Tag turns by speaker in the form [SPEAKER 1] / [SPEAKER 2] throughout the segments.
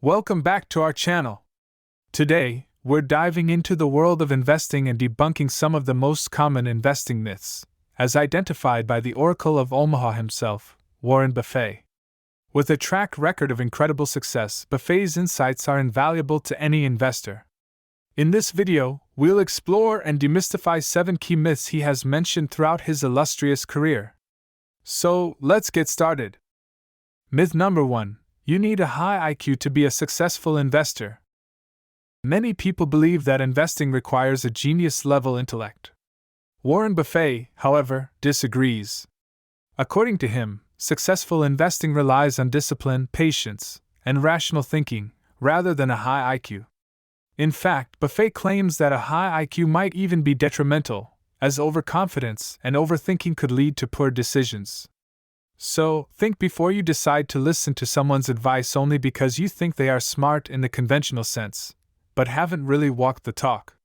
[SPEAKER 1] Welcome back to our channel. Today, we're diving into the world of investing and debunking some of the most common investing myths, as identified by the Oracle of Omaha himself, Warren Buffett. With a track record of incredible success, Buffett's insights are invaluable to any investor. In this video, we'll explore and demystify 7 key myths he has mentioned throughout his illustrious career. So, let's get started. Myth number 1. You need a high IQ to be a successful investor. Many people believe that investing requires a genius-level intellect. Warren Buffett, however, disagrees. According to him, successful investing relies on discipline, patience, and rational thinking, rather than a high IQ. In fact, Buffett claims that a high IQ might even be detrimental, as overconfidence and overthinking could lead to poor decisions. So, think before you decide to listen to someone's advice only because you think they are smart in the conventional sense, but haven't really walked the talk.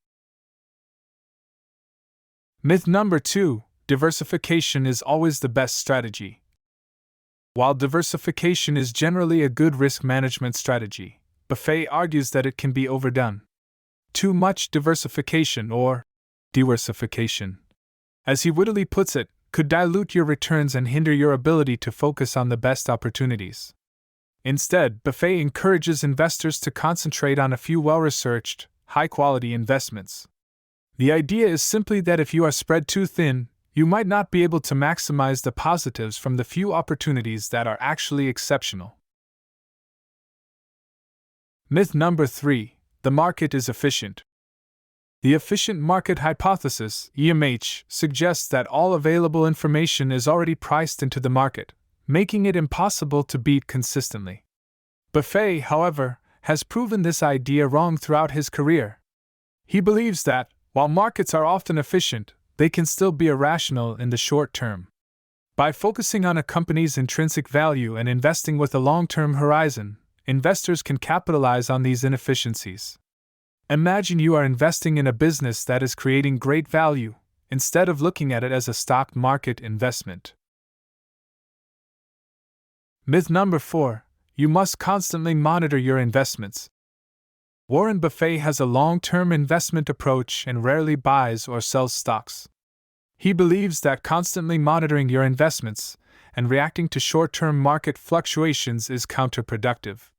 [SPEAKER 1] Myth number 2. Diversification is always the best strategy. While diversification is generally a good risk management strategy, Buffett argues that it can be overdone. Too much diversification, or diversification, as he wittily puts it, could dilute your returns and hinder your ability to focus on the best opportunities. Instead, Buffett encourages investors to concentrate on a few well-researched, high-quality investments. The idea is simply that if you are spread too thin, you might not be able to maximize the positives from the few opportunities that are actually exceptional. Myth number 3. The market is efficient. The efficient market hypothesis, EMH, suggests that all available information is already priced into the market, making it impossible to beat consistently. Buffett, however, has proven this idea wrong throughout his career. He believes that, while markets are often efficient, they can still be irrational in the short term. By focusing on a company's intrinsic value and investing with a long-term horizon, investors can capitalize on these inefficiencies. Imagine you are investing in a business that is creating great value, instead of looking at it as a stock market investment. Myth number 4. You must constantly monitor your investments. Warren Buffett has a long-term investment approach and rarely buys or sells stocks. He believes that constantly monitoring your investments and reacting to short-term market fluctuations is counterproductive.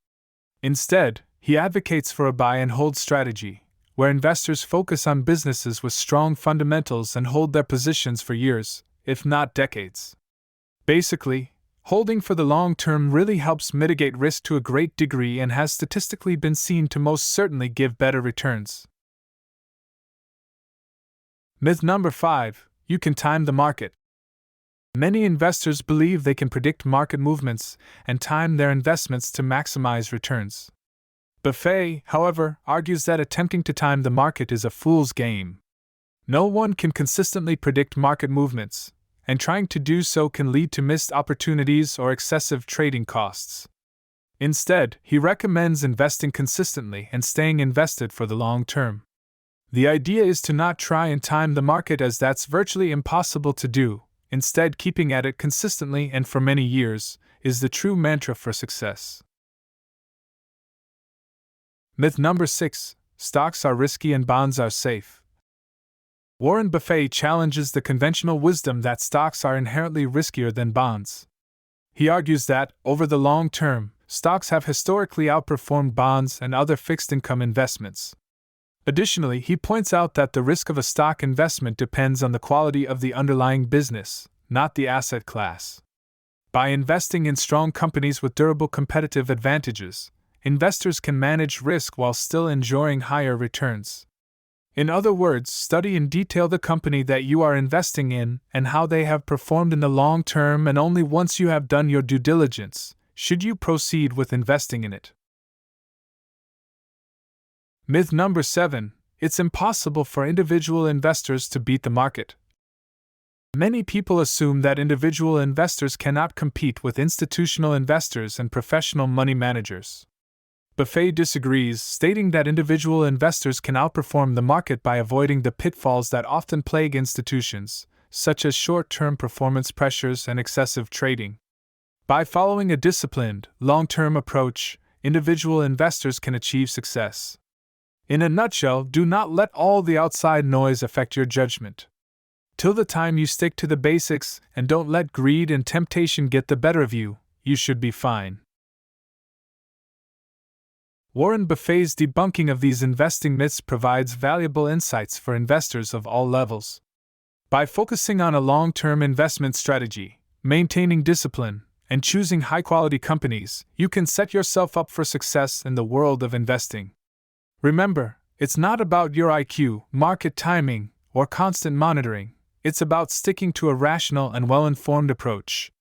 [SPEAKER 1] Instead, he advocates for a buy-and-hold strategy, where investors focus on businesses with strong fundamentals and hold their positions for years, if not decades. Basically, holding for the long term really helps mitigate risk to a great degree and has statistically been seen to most certainly give better returns. Myth number 5. You can time the market. Many investors believe they can predict market movements and time their investments to maximize returns. Buffett, however, argues that attempting to time the market is a fool's game. No one can consistently predict market movements, and trying to do so can lead to missed opportunities or excessive trading costs. Instead, he recommends investing consistently and staying invested for the long term. The idea is to not try and time the market, as that's virtually impossible to do. Instead, keeping at it consistently and for many years is the true mantra for success. Myth number 6. Stocks are risky and bonds are safe. Warren Buffett challenges the conventional wisdom that stocks are inherently riskier than bonds. He argues that, over the long term, stocks have historically outperformed bonds and other fixed-income investments. Additionally, he points out that the risk of a stock investment depends on the quality of the underlying business, not the asset class. By investing in strong companies with durable competitive advantages, investors can manage risk while still enjoying higher returns. In other words, study in detail the company that you are investing in and how they have performed in the long term, and only once you have done your due diligence should you proceed with investing in it. Myth number 7. It's impossible for individual investors to beat the market. Many people assume that individual investors cannot compete with institutional investors and professional money managers. Buffett disagrees, stating that individual investors can outperform the market by avoiding the pitfalls that often plague institutions, such as short-term performance pressures and excessive trading. By following a disciplined, long-term approach, individual investors can achieve success. In a nutshell, do not let all the outside noise affect your judgment. Till the time you stick to the basics and don't let greed and temptation get the better of you, you should be fine. Warren Buffett's debunking of these investing myths provides valuable insights for investors of all levels. By focusing on a long-term investment strategy, maintaining discipline, and choosing high-quality companies, you can set yourself up for success in the world of investing. Remember, it's not about your IQ, market timing, or constant monitoring. It's about sticking to a rational and well-informed approach.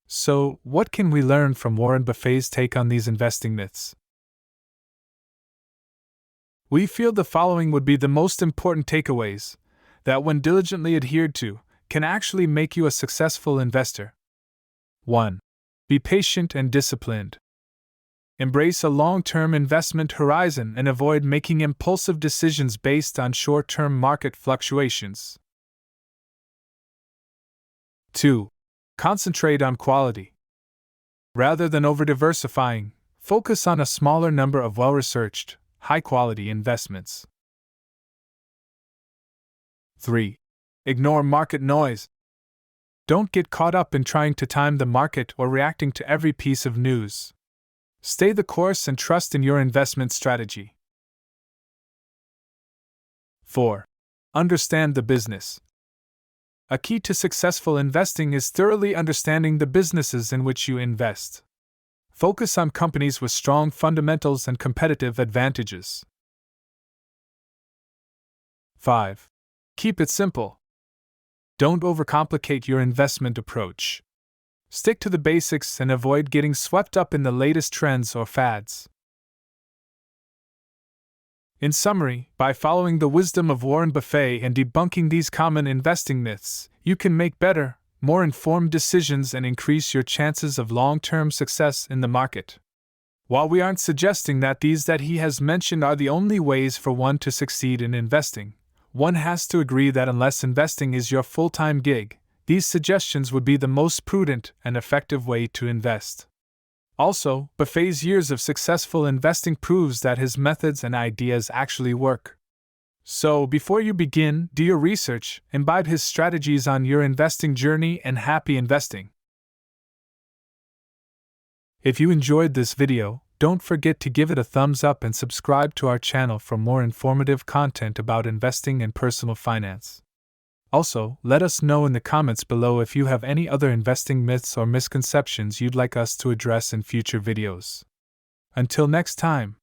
[SPEAKER 1] So, what can we learn from Warren Buffett's take on these investing myths? We feel the following would be the most important takeaways that, when diligently adhered to, can actually make you a successful investor. 1. Be patient and disciplined. Embrace a long-term investment horizon and avoid making impulsive decisions based on short-term market fluctuations. 2. Concentrate on quality. Rather than over-diversifying, focus on a smaller number of well-researched, high-quality investments. 3. Ignore market noise. Don't get caught up in trying to time the market or reacting to every piece of news. Stay the course and trust in your investment strategy. 4. Understand the business. A key to successful investing is thoroughly understanding the businesses in which you invest. Focus on companies with strong fundamentals and competitive advantages. 5. Keep it simple. Don't overcomplicate your investment approach. Stick to the basics and avoid getting swept up in the latest trends or fads. In summary, by following the wisdom of Warren Buffett and debunking these common investing myths, you can make better, more informed decisions and increase your chances of long-term success in the market. While we aren't suggesting that these that he has mentioned are the only ways for one to succeed in investing, one has to agree that unless investing is your full-time gig, these suggestions would be the most prudent and effective way to invest. Also, Buffett's years of successful investing proves that his methods and ideas actually work. So, before you begin, do your research, imbibe his strategies on your investing journey, and happy investing. If you enjoyed this video, don't forget to give it a thumbs up and subscribe to our channel for more informative content about investing and personal finance. Also, let us know in the comments below if you have any other investing myths or misconceptions you'd like us to address in future videos. Until next time.